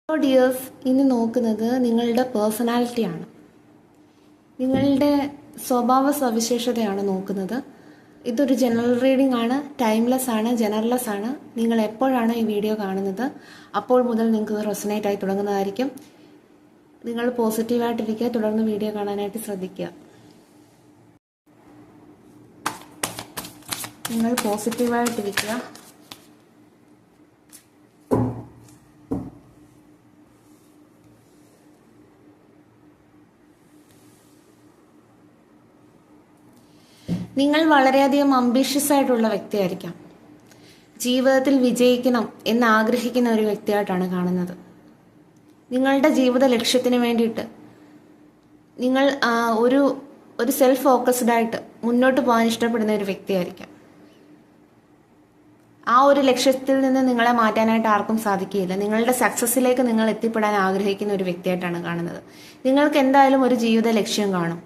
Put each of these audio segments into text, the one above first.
Hello dears, ഇനി നോക്കുന്നത് നിങ്ങളുടെ പേഴ്സണാലിറ്റിയാണ്, നിങ്ങളുടെ സ്വഭാവ സവിശേഷതയാണ് നോക്കുന്നത്. ഇതൊരു ജനറൽ റീഡിംഗ് ആണ്, ടൈംലെസ് ആണ്, ജനറൽലെസ് ആണ്. നിങ്ങൾ എപ്പോഴാണ് ഈ വീഡിയോ കാണുന്നത് അപ്പോൾ മുതൽ നിങ്ങൾക്ക് റെസൊനേറ്റ് ആയി തുടങ്ങുന്നതായിരിക്കും. നിങ്ങൾ പോസിറ്റീവായിട്ടിരിക്കുക, തുടർന്ന് വീഡിയോ കാണാനായിട്ട് ശ്രദ്ധിക്കുക. നിങ്ങൾ പോസിറ്റീവായിട്ടിരിക്കുക. നിങ്ങൾ വളരെയധികം അംബീഷ്യസ് ആയിട്ടുള്ള വ്യക്തിയായിരിക്കാം. ജീവിതത്തിൽ വിജയിക്കണം എന്ന് ആഗ്രഹിക്കുന്ന ഒരു വ്യക്തിയായിട്ടാണ് കാണുന്നത്. നിങ്ങളുടെ ജീവിത ലക്ഷ്യത്തിന് വേണ്ടിയിട്ട് നിങ്ങൾ ഒരു സെൽഫ് ഫോക്കസ്ഡ് ആയിട്ട് മുന്നോട്ട് പോകാൻ ഇഷ്ടപ്പെടുന്ന ഒരു വ്യക്തിയായിരിക്കാം. ആ ഒരു ലക്ഷ്യത്തിൽ നിന്ന് നിങ്ങളെ മാറ്റാനായിട്ട് ആർക്കും സാധിക്കുകയില്ല. നിങ്ങളുടെ സക്സസ്സിലേക്ക് നിങ്ങൾ എത്തിപ്പെടാൻ ആഗ്രഹിക്കുന്ന ഒരു വ്യക്തിയായിട്ടാണ് കാണുന്നത്. നിങ്ങൾക്ക് എന്തായാലും ഒരു ജീവിത ലക്ഷ്യം കാണും.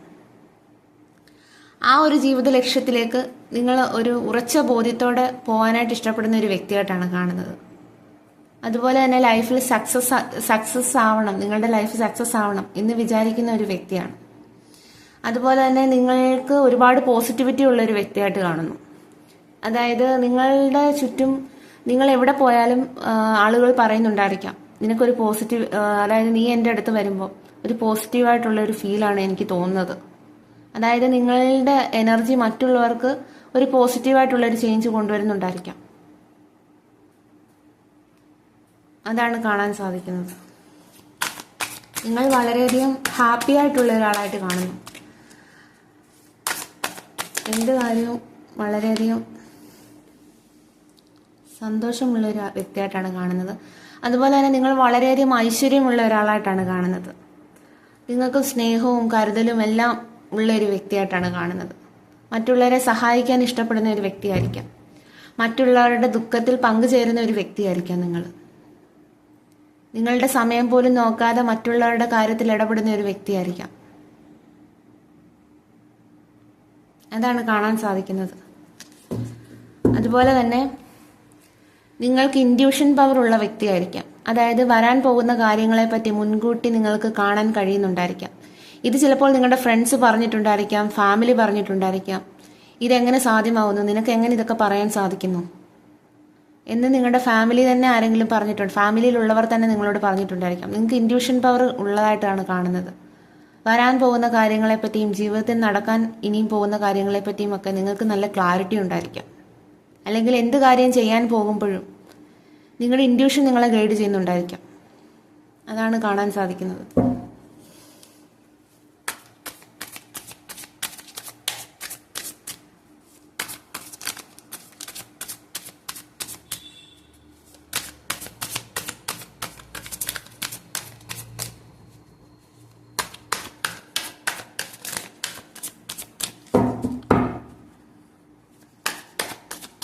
ആ ഒരു ജീവിത ലക്ഷ്യത്തിലേക്ക് നിങ്ങൾ ഒരു ഉറച്ച ബോധ്യത്തോടെ പോകാനായിട്ട് ഇഷ്ടപ്പെടുന്ന ഒരു വ്യക്തിയായിട്ടാണ് കാണുന്നത്. അതുപോലെ തന്നെ ലൈഫിൽ സക്സസ് ആവണം, നിങ്ങളുടെ ലൈഫ് സക്സസ് ആവണം എന്ന് വിചാരിക്കുന്ന ഒരു വ്യക്തിയാണ്. അതുപോലെ തന്നെ നിങ്ങൾക്ക് ഒരുപാട് പോസിറ്റിവിറ്റി ഉള്ള ഒരു വ്യക്തിയായിട്ട് കാണുന്നു. അതായത് നിങ്ങളുടെ ചുറ്റും നിങ്ങൾ എവിടെ പോയാലും ആളുകൾ പറയുന്നുണ്ടായിരിക്കാം നിനക്കൊരു പോസിറ്റീവ്, അതായത് നീ എൻ്റെ അടുത്ത് വരുമ്പോൾ ഒരു പോസിറ്റീവായിട്ടുള്ള ഒരു ഫീലാണ് എനിക്ക് തോന്നുന്നത്. അതായത് നിങ്ങളുടെ എനർജി മറ്റുള്ളവർക്ക് ഒരു പോസിറ്റീവായിട്ടുള്ളൊരു ചേഞ്ച് കൊണ്ടുവരുന്നുണ്ടായിരിക്കാം. അതാണ് കാണാൻ സാധിക്കുന്നത്. നിങ്ങൾ വളരെയധികം ഹാപ്പി ആയിട്ടുള്ള ഒരാളായിട്ട് കാണുന്നു. എന്ത് കാര്യവും വളരെയധികം സന്തോഷമുള്ള ഒരു വ്യക്തിയായിട്ടാണ് കാണുന്നത്. അതുപോലെ തന്നെ നിങ്ങൾ വളരെയധികം ഐശ്വര്യമുള്ള ഒരാളായിട്ടാണ് കാണുന്നത്. നിങ്ങൾക്ക് സ്നേഹവും കരുതലും എല്ലാം ഉള്ള ഒരു വ്യക്തിയായിട്ടാണ് കാണുന്നത്. മറ്റുള്ളവരെ സഹായിക്കാൻ ഇഷ്ടപ്പെടുന്ന ഒരു വ്യക്തിയായിരിക്കാം. മറ്റുള്ളവരുടെ ദുഃഖത്തിൽ പങ്കുചേരുന്ന ഒരു വ്യക്തിയായിരിക്കാം നിങ്ങൾ. നിങ്ങളുടെ സമയം പോലും നോക്കാതെ മറ്റുള്ളവരുടെ കാര്യത്തിൽ ഇടപെടുന്ന ഒരു വ്യക്തിയായിരിക്കാം. അതാണ് കാണാൻ സാധിക്കുന്നത്. അതുപോലെ തന്നെ നിങ്ങൾക്ക് ഇൻഡ്യൂഷൻ പവർ ഉള്ള വ്യക്തിയായിരിക്കാം. അതായത് വരാൻ പോകുന്ന കാര്യങ്ങളെപ്പറ്റി മുൻകൂട്ടി നിങ്ങൾക്ക് കാണാൻ കഴിയുന്നുണ്ടായിരിക്കാം. ഇത് ചിലപ്പോൾ നിങ്ങളുടെ ഫ്രണ്ട്സ് പറഞ്ഞിട്ടുണ്ടായിരിക്കാം, ഫാമിലി പറഞ്ഞിട്ടുണ്ടായിരിക്കാം. ഇതെങ്ങനെ സാധ്യമാവുന്നു, നിനക്ക് എങ്ങനെ ഇതൊക്കെ പറയാൻ സാധിക്കുന്നു എന്ന് നിങ്ങളുടെ ഫാമിലി തന്നെ ആരെങ്കിലും പറഞ്ഞിട്ടുണ്ട്, ഫാമിലിയിലുള്ളവർ തന്നെ നിങ്ങളോട് പറഞ്ഞിട്ടുണ്ടായിരിക്കാം. നിങ്ങൾക്ക് ഇൻഡ്യൂഷൻ പവർ ഉള്ളതായിട്ടാണ് കാണുന്നത്. വരാൻ പോകുന്ന കാര്യങ്ങളെപ്പറ്റിയും ജീവിതത്തിൽ നടക്കാൻ ഇനിയും പോകുന്ന കാര്യങ്ങളെപ്പറ്റിയും ഒക്കെ നിങ്ങൾക്ക് നല്ല ക്ലാരിറ്റി ഉണ്ടായിരിക്കാം. അല്ലെങ്കിൽ എന്ത് കാര്യം ചെയ്യാൻ പോകുമ്പോഴും നിങ്ങളുടെ ഇൻഡ്യൂഷൻ നിങ്ങളെ ഗൈഡ് ചെയ്യുന്നുണ്ടായിരിക്കാം. അതാണ് കാണാൻ സാധിക്കുന്നത്.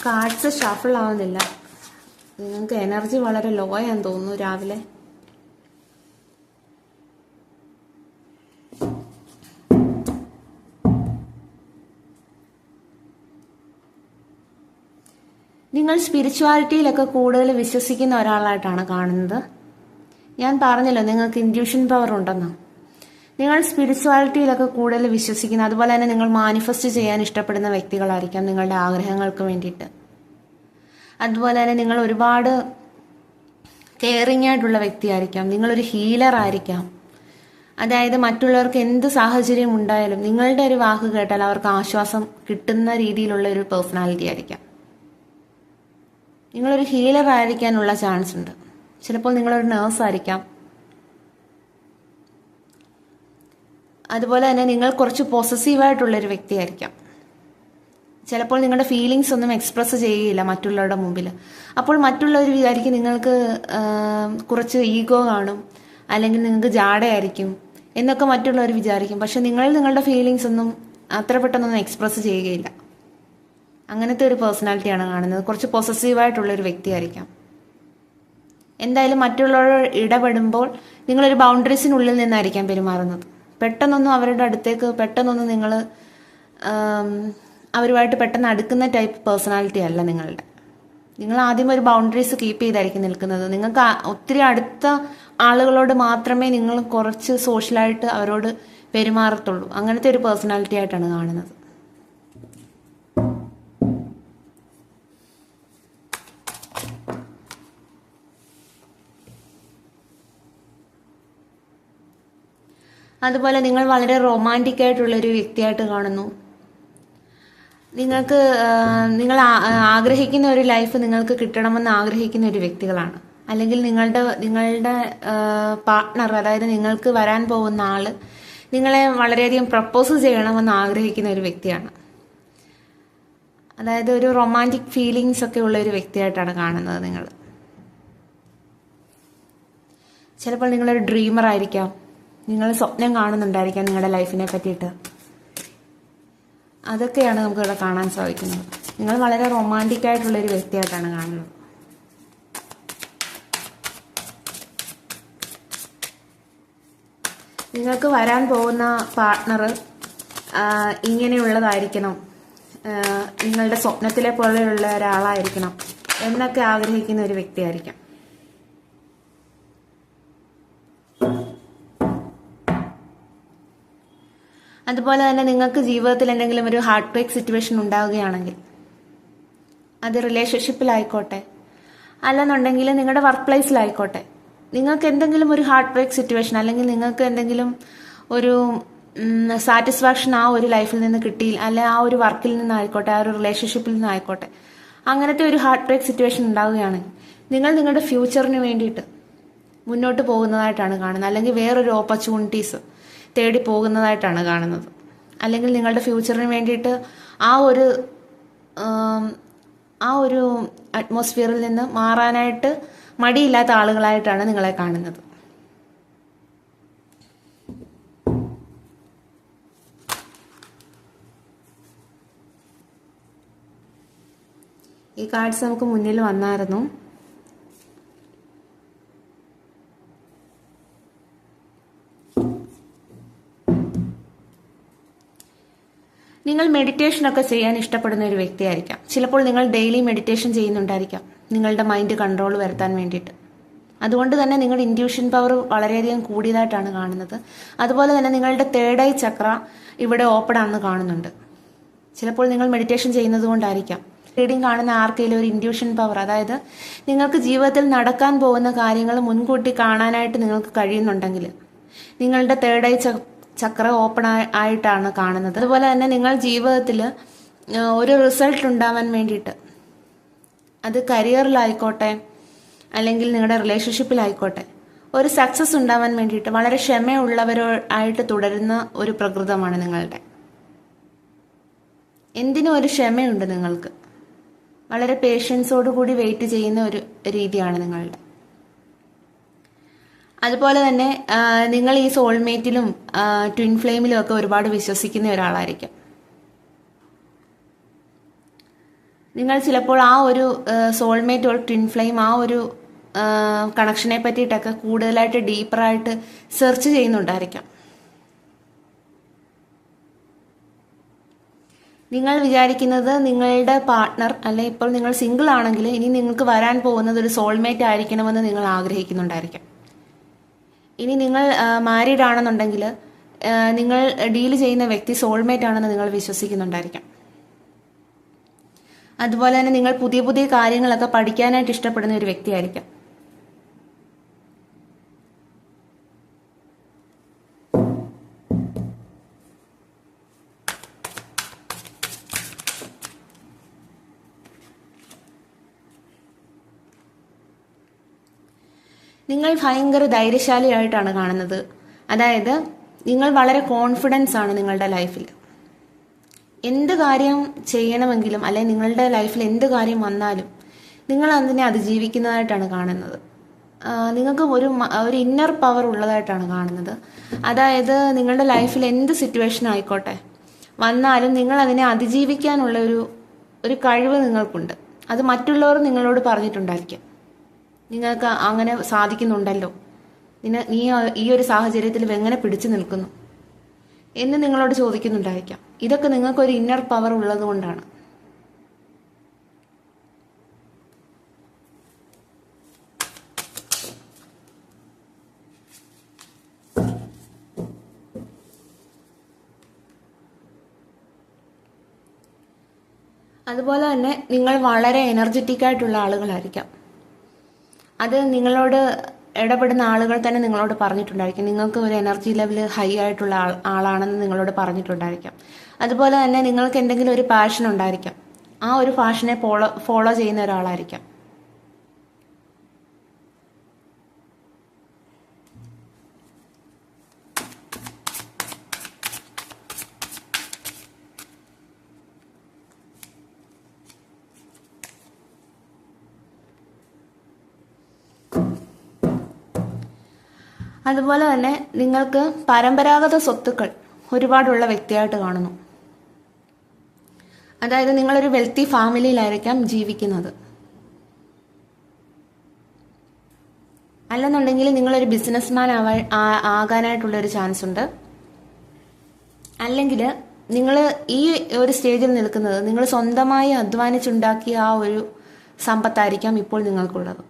കാർഡ്സ് ഷഫിൾ ആവുന്നില്ല. നിങ്ങൾക്ക് എനർജി വളരെ ലോ ആണെന്ന് തോന്നുന്നു രാവിലെ. നിങ്ങൾ സ്പിരിച്വാലിറ്റിയിലൊക്കെ കൂടുതൽ വിശ്വസിക്കുന്ന ഒരാളായിട്ടാണ് കാണുന്നത്. ഞാൻ പറഞ്ഞല്ലോ നിങ്ങൾക്ക് ഇൻഡ്യൂഷൻ പവർ ഉണ്ടെന്ന്. നിങ്ങൾ സ്പിരിച്വാലിറ്റിയിലൊക്കെ കൂടുതൽ വിശ്വസിക്കുന്ന, അതുപോലെ തന്നെ നിങ്ങൾ മാനിഫെസ്റ്റ് ചെയ്യാൻ ഇഷ്ടപ്പെടുന്ന വ്യക്തികളായിരിക്കാം നിങ്ങളുടെ ആഗ്രഹങ്ങൾക്ക് വേണ്ടിയിട്ട്. അതുപോലെ തന്നെ നിങ്ങൾ ഒരുപാട് കെയറിങ് ആയിട്ടുള്ള വ്യക്തിയായിരിക്കാം. നിങ്ങളൊരു ഹീലർ ആയിരിക്കാം. അതായത് മറ്റുള്ളവർക്ക് എന്ത് സാഹചര്യം ഉണ്ടായാലും നിങ്ങളുടെ ഒരു വാക്ക് കേട്ടാൽ അവർക്ക് ആശ്വാസം കിട്ടുന്ന രീതിയിലുള്ള ഒരു പേഴ്സണാലിറ്റി ആയിരിക്കാം. നിങ്ങളൊരു ഹീലർ ആയിരിക്കാനുള്ള ചാൻസ് ഉണ്ട്. ചിലപ്പോൾ നിങ്ങളൊരു നേഴ്സ് ആയിരിക്കാം. അതുപോലെ തന്നെ നിങ്ങൾ കുറച്ച് പോസസീവായിട്ടുള്ളൊരു വ്യക്തിയായിരിക്കാം. ചിലപ്പോൾ നിങ്ങളുടെ ഫീലിങ്സ് ഒന്നും എക്സ്പ്രസ് ചെയ്യുകയില്ല മറ്റുള്ളവരുടെ മുമ്പിൽ. അപ്പോൾ മറ്റുള്ളവർ വിചാരിക്കും നിങ്ങൾക്ക് കുറച്ച് ഈഗോ കാണും, അല്ലെങ്കിൽ നിങ്ങൾക്ക് ജാടയായിരിക്കും എന്നൊക്കെ മറ്റുള്ളവർ വിചാരിക്കും. പക്ഷെ നിങ്ങളുടെ ഫീലിങ്സ് ഒന്നും അത്ര പെട്ടെന്നൊന്നും എക്സ്പ്രസ് ചെയ്യുകയില്ല. അങ്ങനത്തെ ഒരു പേഴ്സണാലിറ്റിയാണ് കാണുന്നത്. കുറച്ച് പോസസീവായിട്ടുള്ളൊരു വ്യക്തിയായിരിക്കാം. എന്തായാലും മറ്റുള്ളവർ ഇടപെടുമ്പോൾ നിങ്ങളൊരു ബൗണ്ടറീസിനുള്ളിൽ നിന്നായിരിക്കാം പെരുമാറുന്നത്. പെട്ടെന്നൊന്നും അവരുടെ അടുത്തേക്ക് പെട്ടെന്നൊന്നും നിങ്ങൾ അവരുമായിട്ട് പെട്ടെന്ന് അടുക്കുന്ന ടൈപ്പ് പേഴ്സണാലിറ്റി അല്ല നിങ്ങളുടെ. നിങ്ങൾ ആദ്യം ഒരു ബൗണ്ടറീസ് കീപ്പ് ചെയ്തായിരിക്കും നിൽക്കുന്നത്. നിങ്ങൾക്ക് ഒത്തിരി അടുത്ത ആളുകളോട് മാത്രമേ നിങ്ങൾ കുറച്ച് സോഷ്യലായിട്ട് അവരോട് പെരുമാറത്തുള്ളൂ. അങ്ങനത്തെ ഒരു പേഴ്സണാലിറ്റി ആയിട്ടാണ് കാണുന്നത്. അതുപോലെ നിങ്ങൾ വളരെ റൊമാൻറ്റിക് ആയിട്ടുള്ളൊരു വ്യക്തിയായിട്ട് കാണുന്നു. നിങ്ങൾ ആഗ്രഹിക്കുന്ന ഒരു ലൈഫ് നിങ്ങൾക്ക് കിട്ടണമെന്ന് ആഗ്രഹിക്കുന്ന ഒരു വ്യക്തികളാണ്. അല്ലെങ്കിൽ നിങ്ങളുടെ പാർട്ട്ണർ, അതായത് നിങ്ങൾക്ക് വരാൻ പോകുന്ന ആള് നിങ്ങളെ വളരെയധികം പ്രപ്പോസ് ചെയ്യണമെന്ന് ആഗ്രഹിക്കുന്ന ഒരു വ്യക്തിയാണ്. അതായത് ഒരു റൊമാൻറ്റിക് ഫീലിങ്സ് ഒക്കെ ഉള്ള ഒരു വ്യക്തിയായിട്ടാണ് കാണുന്നത് നിങ്ങൾ. ചിലപ്പോൾ നിങ്ങളൊരു ഡ്രീമർ ആയിരിക്കാം. നിങ്ങൾ സ്വപ്നം കാണുന്നുണ്ടായിരിക്കാം നിങ്ങളുടെ ലൈഫിനെ പറ്റിയിട്ട്. അതൊക്കെയാണ് നമുക്കിവിടെ കാണാൻ സാധിക്കുന്നത്. നിങ്ങൾ വളരെ റൊമാൻറ്റിക് ആയിട്ടുള്ളൊരു വ്യക്തിയായിട്ടാണ് കാണുന്നത്. നിങ്ങൾക്ക് വരാൻ പോകുന്ന പാർട്ട്ണർ ഇങ്ങനെയുള്ളതായിരിക്കണം, നിങ്ങളുടെ സ്വപ്നത്തിലെ പോലെയുള്ള ഒരാളായിരിക്കണം എന്നൊക്കെ ആഗ്രഹിക്കുന്ന ഒരു വ്യക്തിയായിരിക്കാം. അതുപോലെ തന്നെ നിങ്ങൾക്ക് ജീവിതത്തിൽ എന്തെങ്കിലും ഒരു ഹാർട്ട് ബ്രേക്ക് സിറ്റുവേഷൻ ഉണ്ടാവുകയാണെങ്കിൽ, അത് റിലേഷൻഷിപ്പിലായിക്കോട്ടെ അല്ലെന്നുണ്ടെങ്കിൽ നിങ്ങളുടെ വർക്ക് പ്ലേസിലായിക്കോട്ടെ, നിങ്ങൾക്ക് എന്തെങ്കിലും ഒരു ഹാർട്ട് ബ്രേക്ക് സിറ്റുവേഷൻ അല്ലെങ്കിൽ നിങ്ങൾക്ക് എന്തെങ്കിലും ഒരു സാറ്റിസ്ഫാക്ഷൻ ആ ഒരു ലൈഫിൽ നിന്ന് കിട്ടിയില്ല, അല്ലെ ആ ഒരു വർക്കിൽ നിന്നായിക്കോട്ടെ, ആ ഒരു റിലേഷൻഷിപ്പിൽ നിന്നായിക്കോട്ടെ, അങ്ങനത്തെ ഒരു ഹാർട്ട് ബ്രേക്ക് സിറ്റുവേഷൻ ഉണ്ടാവുകയാണെങ്കിൽ നിങ്ങൾ നിങ്ങളുടെ ഫ്യൂച്ചറിന് വേണ്ടിയിട്ട് മുന്നോട്ട് പോകുന്നതായിട്ടാണ് കാണുന്നത്. അല്ലെങ്കിൽ വേറൊരു ഓപ്പർച്യൂണിറ്റീസ് തേടി പോകുന്നതായിട്ടാണ് കാണുന്നത്. അല്ലെങ്കിൽ നിങ്ങളുടെ ഫ്യൂച്ചറിന് വേണ്ടിയിട്ട് ആ ഒരു അറ്റ്മോസ്ഫിയറിൽ നിന്ന് മാറാനായിട്ട് മടിയില്ലാത്ത ആളുകളായിട്ടാണ് നിങ്ങളെ കാണുന്നത്. ഈ കാർഡ്സ് നമുക്ക് മുന്നിൽ വന്നായിരുന്നു. നിങ്ങൾ മെഡിറ്റേഷനൊക്കെ ചെയ്യാൻ ഇഷ്ടപ്പെടുന്ന ഒരു വ്യക്തിയായിരിക്കാം. ചിലപ്പോൾ നിങ്ങൾ ഡെയിലി മെഡിറ്റേഷൻ ചെയ്യുന്നുണ്ടായിരിക്കാം നിങ്ങളുടെ മൈൻഡ് കൺട്രോൾ വരുത്താൻ വേണ്ടിയിട്ട്. അതുകൊണ്ട് തന്നെ നിങ്ങളുടെ ഇൻറ്റ്യൂഷൻ പവർ വളരെയധികം കൂടിയതായിട്ടാണ് കാണുന്നത്. അതുപോലെ തന്നെ നിങ്ങളുടെ തേർഡ് ഐ ചക്ര ഇവിടെ ഓപ്പൺ ആണെന്ന് കാണുന്നുണ്ട്. ചിലപ്പോൾ നിങ്ങൾ മെഡിറ്റേഷൻ ചെയ്യുന്നത് കൊണ്ടായിരിക്കാം. റീഡിംഗ് കാണുന്ന ആർക്കെങ്കിലും ഒരു ഇൻറ്റ്യൂഷൻ പവർ, അതായത് നിങ്ങൾക്ക് ജീവിതത്തിൽ നടക്കാൻ പോകുന്ന കാര്യങ്ങൾ മുൻകൂട്ടി കാണാനായിട്ട് നിങ്ങൾക്ക് കഴിയുന്നുണ്ടെങ്കിൽ നിങ്ങളുടെ തേർഡ് ഐ ചക്ര ഓപ്പൺ ആയിട്ടാണ് കാണുന്നത്. അതുപോലെ തന്നെ നിങ്ങൾ ജീവിതത്തിൽ ഒരു റിസൾട്ട് ഉണ്ടാവാൻ വേണ്ടിയിട്ട്, അത് കരിയറിലായിക്കോട്ടെ അല്ലെങ്കിൽ നിങ്ങളുടെ റിലേഷൻഷിപ്പിലായിക്കോട്ടെ, ഒരു സക്സസ് ഉണ്ടാവാൻ വേണ്ടിയിട്ട് വളരെ ക്ഷമയുള്ളവരായിട്ട് തുടരുന്ന ഒരു പ്രകൃതമാണ് നിങ്ങളുടെ. എന്തിനും ഒരു ക്ഷമയുണ്ട് നിങ്ങൾക്ക്. വളരെ പേഷ്യൻസോടുകൂടി വെയിറ്റ് ചെയ്യുന്ന ഒരു രീതിയാണ് നിങ്ങളുടെ. അതുപോലെ തന്നെ നിങ്ങൾ ഈ സോൾമേറ്റിലും ട്വിൻ ഫ്ലെയിമിലും ഒക്കെ ഒരുപാട് വിശ്വസിക്കുന്ന ഒരാളായിരിക്കും. നിങ്ങൾ ചിലപ്പോൾ ആ ഒരു സോൾമേറ്റ് ഓർ ട്വിൻ ഫ്ലെയിം ആ ഒരു കണക്ഷനെ പറ്റിയിട്ടൊക്കെ കൂടുതലായിട്ട് ഡീപ്പറായിട്ട് സെർച്ച് ചെയ്യുന്നുണ്ടായിരിക്കാം. നിങ്ങൾ വിചാരിക്കുന്നത് നിങ്ങളുടെ പാർട്ട്ണർ, അല്ലെ ഇപ്പോൾ നിങ്ങൾ സിംഗിൾ ആണെങ്കിൽ ഇനി നിങ്ങൾക്ക് വരാൻ പോകുന്നത് ഒരു സോൾമേറ്റ് ആയിരിക്കണമെന്ന് നിങ്ങൾ ആഗ്രഹിക്കുന്നുണ്ടായിരിക്കാം. ഇനി നിങ്ങൾ മാരീഡ് ആണെന്നുണ്ടെങ്കിൽ നിങ്ങൾ ഡീൽ ചെയ്യുന്ന വ്യക്തി സോൾമേറ്റ് ആണെന്ന് നിങ്ങൾ വിശ്വസിക്കുന്നുണ്ടായിരിക്കാം. അതുപോലെ തന്നെ നിങ്ങൾ പുതിയ പുതിയ കാര്യങ്ങളൊക്കെ പഠിക്കാനായിട്ട് ഇഷ്ടപ്പെടുന്ന ഒരു വ്യക്തിയായിരിക്കാം. നിങ്ങൾ ഭയങ്കര ധൈര്യശാലിയായിട്ടാണ് കാണുന്നത്. അതായത് നിങ്ങൾ വളരെ കോൺഫിഡൻസ് ആണ് നിങ്ങളുടെ ലൈഫിൽ. എന്ത് കാര്യം ചെയ്യണമെങ്കിലും അല്ലെങ്കിൽ നിങ്ങളുടെ ലൈഫിൽ എന്ത് കാര്യം വന്നാലും നിങ്ങൾ അതിനെ അതിജീവിക്കുന്നതായിട്ടാണ് കാണുന്നത്. നിങ്ങൾക്ക് ഒരു ഇന്നർ പവർ ഉള്ളതായിട്ടാണ് കാണുന്നത്. അതായത് നിങ്ങളുടെ ലൈഫിൽ എന്ത് സിറ്റുവേഷൻ ആയിക്കോട്ടെ വന്നാലും നിങ്ങൾ അതിനെ അതിജീവിക്കാനുള്ള ഒരു കഴിവ് നിങ്ങൾക്കുണ്ട്. അത് മറ്റുള്ളവർ നിങ്ങളോട് പറഞ്ഞിട്ടുണ്ടായിരിക്കും, നിങ്ങൾക്ക് അങ്ങനെ സാധിക്കുന്നുണ്ടല്ലോ, നീ ഈ ഒരു സാഹചര്യത്തിൽ എങ്ങനെ പിടിച്ചു നിൽക്കുന്നു എന്ന് നിങ്ങളോട് ചോദിക്കുന്നുണ്ടായിരിക്കാം. ഇതൊക്കെ നിങ്ങൾക്കൊരു ഇന്നർ പവർ ഉള്ളത് കൊണ്ടാണ്. അതുപോലെ തന്നെ നിങ്ങൾ വളരെ എനർജറ്റിക് ആയിട്ടുള്ള ആളുകളായിരിക്കാം. അത് നിങ്ങളോട് ഇടപെടുന്ന ആളുകൾ തന്നെ നിങ്ങളോട് പറഞ്ഞിട്ടുണ്ടായിരിക്കും. നിങ്ങൾക്ക് ഒരു എനർജി ലെവൽ ഹൈ ആയിട്ടുള്ള ആളാണെന്ന് നിങ്ങളോട് പറഞ്ഞിട്ടുണ്ടായിരിക്കാം. അതുപോലെ തന്നെ നിങ്ങൾക്ക് എന്തെങ്കിലും ഒരു പാഷൻ ഉണ്ടായിരിക്കാം. ആ ഒരു പാഷനെ ഫോളോ ചെയ്യുന്ന ഒരാളായിരിക്കാം. അതുപോലെ തന്നെ നിങ്ങൾക്ക് പരമ്പരാഗത സ്വത്തുക്കൾ ഒരുപാടുള്ള വ്യക്തിയായിട്ട് കാണുന്നു. അതായത് നിങ്ങളൊരു വെൽത്തി ഫാമിലിയിലായിരിക്കാം ജീവിക്കുന്നത്. അല്ലെന്നുണ്ടെങ്കിൽ നിങ്ങളൊരു ബിസിനസ്മാൻ ആകാനായിട്ടുള്ളൊരു ചാൻസ് ഉണ്ട്. അല്ലെങ്കിൽ നിങ്ങൾ ഈ ഒരു സ്റ്റേജിൽ നിൽക്കുന്നത് നിങ്ങൾ സ്വന്തമായി അധ്വാനിച്ചുണ്ടാക്കിയ ആ ഒരു സമ്പത്തായിരിക്കാം ഇപ്പോൾ നിങ്ങൾക്കുള്ളത്.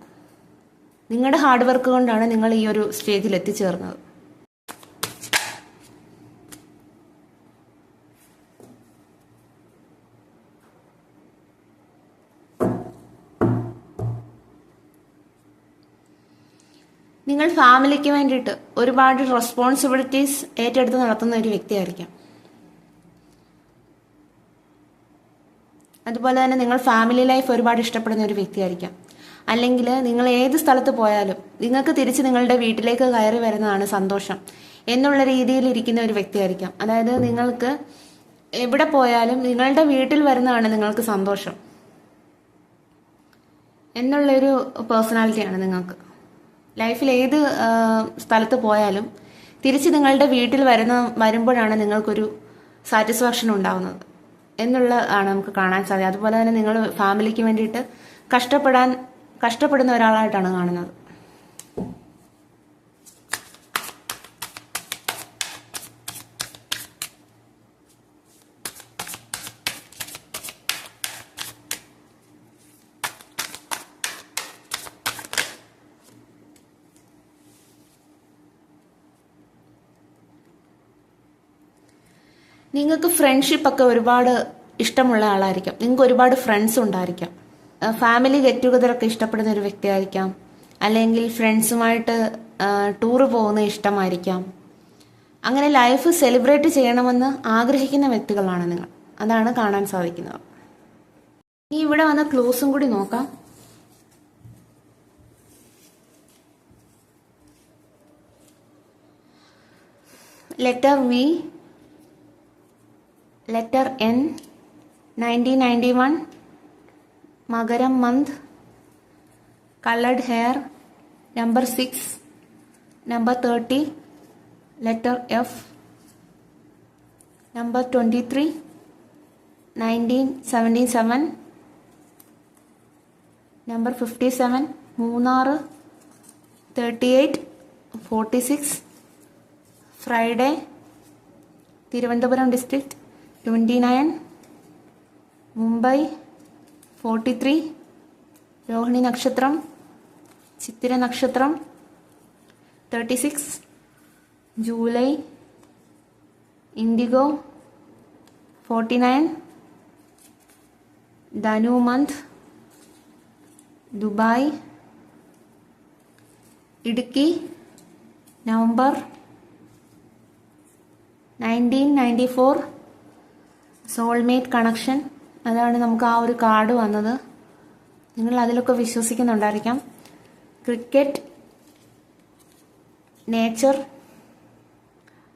നിങ്ങളുടെ ഹാർഡ് വർക്ക് കൊണ്ടാണ് നിങ്ങൾ ഈ ഒരു സ്റ്റേജിൽ എത്തിച്ചേർന്നത്. നിങ്ങൾ ഫാമിലിക്ക് വേണ്ടിയിട്ട് ഒരുപാട് റെസ്പോൺസിബിലിറ്റീസ് ഏറ്റെടുത്ത് നടത്തുന്ന ഒരു വ്യക്തിയായിരിക്കാം. അതുപോലെ തന്നെ നിങ്ങൾ ഫാമിലി ലൈഫ് ഒരുപാട് ഇഷ്ടപ്പെടുന്ന ഒരു വ്യക്തിയായിരിക്കാം. അല്ലെങ്കിൽ നിങ്ങൾ ഏത് സ്ഥലത്ത് പോയാലും നിങ്ങൾക്ക് തിരിച്ച് നിങ്ങളുടെ വീട്ടിലേക്ക് കയറി വരുന്നതാണ് സന്തോഷം എന്നുള്ള രീതിയിൽ ഇരിക്കുന്ന ഒരു വ്യക്തിയായിരിക്കാം. അതായത് നിങ്ങൾക്ക് എവിടെ പോയാലും നിങ്ങളുടെ വീട്ടിൽ വരുന്നതാണ് നിങ്ങൾക്ക് സന്തോഷം എന്നുള്ളൊരു പേഴ്സണാലിറ്റിയാണ് നിങ്ങൾക്ക്. ലൈഫിൽ ഏത് സ്ഥലത്ത് പോയാലും തിരിച്ച് നിങ്ങളുടെ വീട്ടിൽ വരുമ്പോഴാണ് നിങ്ങൾക്കൊരു സാറ്റിസ്ഫാക്ഷൻ ഉണ്ടാവുന്നത് എന്നുള്ളതാണ് നമുക്ക് കാണാൻ സാധിക്കും. അതുപോലെ തന്നെ നിങ്ങൾ ഫാമിലിക്ക് വേണ്ടിയിട്ട് കഷ്ടപ്പെടുന്ന ഒരാളായിട്ടാണ് കാണുന്നത്. നിങ്ങൾക്ക് ഫ്രണ്ട്ഷിപ്പ് ഒക്കെ ഒരുപാട് ഇഷ്ടമുള്ള ആളായിരിക്കാം. നിങ്ങൾക്ക് ഒരുപാട് ഫ്രണ്ട്സ് ഉണ്ടായിരിക്കാം. ഫാമിലി ഗെറ്റ് ടുഗദർ ഒക്കെ ഇഷ്ടപ്പെടുന്ന ഒരു വ്യക്തിയായിരിക്കാം. അല്ലെങ്കിൽ ഫ്രണ്ട്സുമായിട്ട് ടൂറ് പോകുന്നത് ഇഷ്ടമായിരിക്കാം. അങ്ങനെ ലൈഫ് സെലിബ്രേറ്റ് ചെയ്യണമെന്ന് ആഗ്രഹിക്കുന്ന വ്യക്തികളാണ് നിങ്ങൾ. അതാണ് കാണാൻ സാധിക്കുന്നത്. ഇനി ഇവിടെ വന്ന ക്ലൂസും കൂടി നോക്കാം. ലെറ്റർ വി, ലെറ്റർ എൻ, 1991, മകരം month, colored hair, number 6, number 30, letter F, number 23, 1977, number 57, Munnar, 38, 46, Friday, Thiruvananthapuram district, 29, Mumbai, 43, Rohini നക്ഷത്രം, ചിത്തിര നക്ഷത്രം, 36, July, indigo, 49, Dhanu month, Dubai, Idukki, November, 1994, soulmate connection. അതാണ് നമുക്ക് ആ ഒരു കാർഡ് വന്നത്. നിങ്ങൾ അതിലൊക്കെ വിശ്വസിക്കുന്നുണ്ടായിരിക്കാം. Cricket, nature.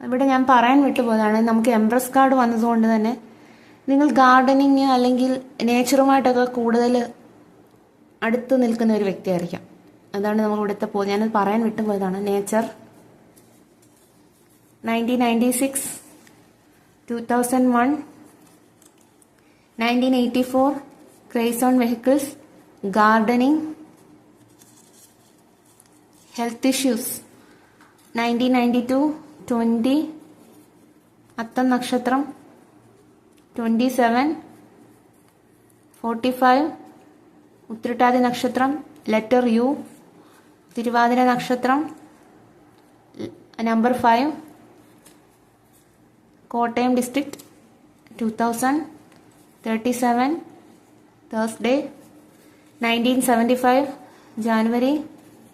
ഇവിടെ ഞാൻ പറയാൻ വിട്ടുപോയതാണ്, നമുക്ക് എംപ്രസ് കാർഡ് വന്നതുകൊണ്ട് തന്നെ നിങ്ങൾ ഗാർഡനിങ് അല്ലെങ്കിൽ നേച്ചറുമായിട്ടൊക്കെ കൂടുതൽ അടുത്ത് നിൽക്കുന്ന ഒരു വ്യക്തിയായിരിക്കാം. അതാണ് നമുക്ക് ഇവിടുത്തെ ഞാനത് പറയാൻ വിട്ടുപോയതാണ്. Nature, 1996, 2001, 1984, craze on vehicles, gardening, health issues, 1992, 20, Atham നക്ഷത്രം, 27, 45, ഉത്രട്ടാതി നക്ഷത്രം, ലെറ്റർ യു, തിരുവാതിര നക്ഷത്രം, number 5, Kottayam district, 2000, 37, Thursday, 1975, January,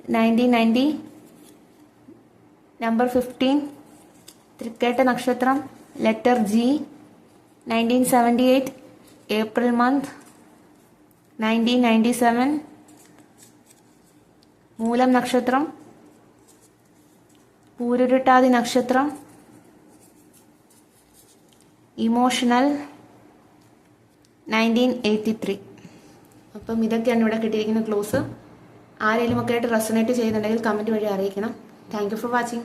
1990, number 15, Triketa Nakshatram, letter G, 1978, April month, 1997, Moolam Nakshatram, Pooruruttadi Nakshatram, emotional 1983. അപ്പം ഇതൊക്കെയാണ് ഇവിടെ കിട്ടിയിരിക്കുന്ന ക്ലോസ്. ആരെങ്കിലും ഒക്കെ ആയിട്ട് റെസൊനേറ്റ് ചെയ്യുന്നുണ്ടെങ്കിൽ കമൻറ്റ് വഴി അറിയിക്കണം. Thank you for watching.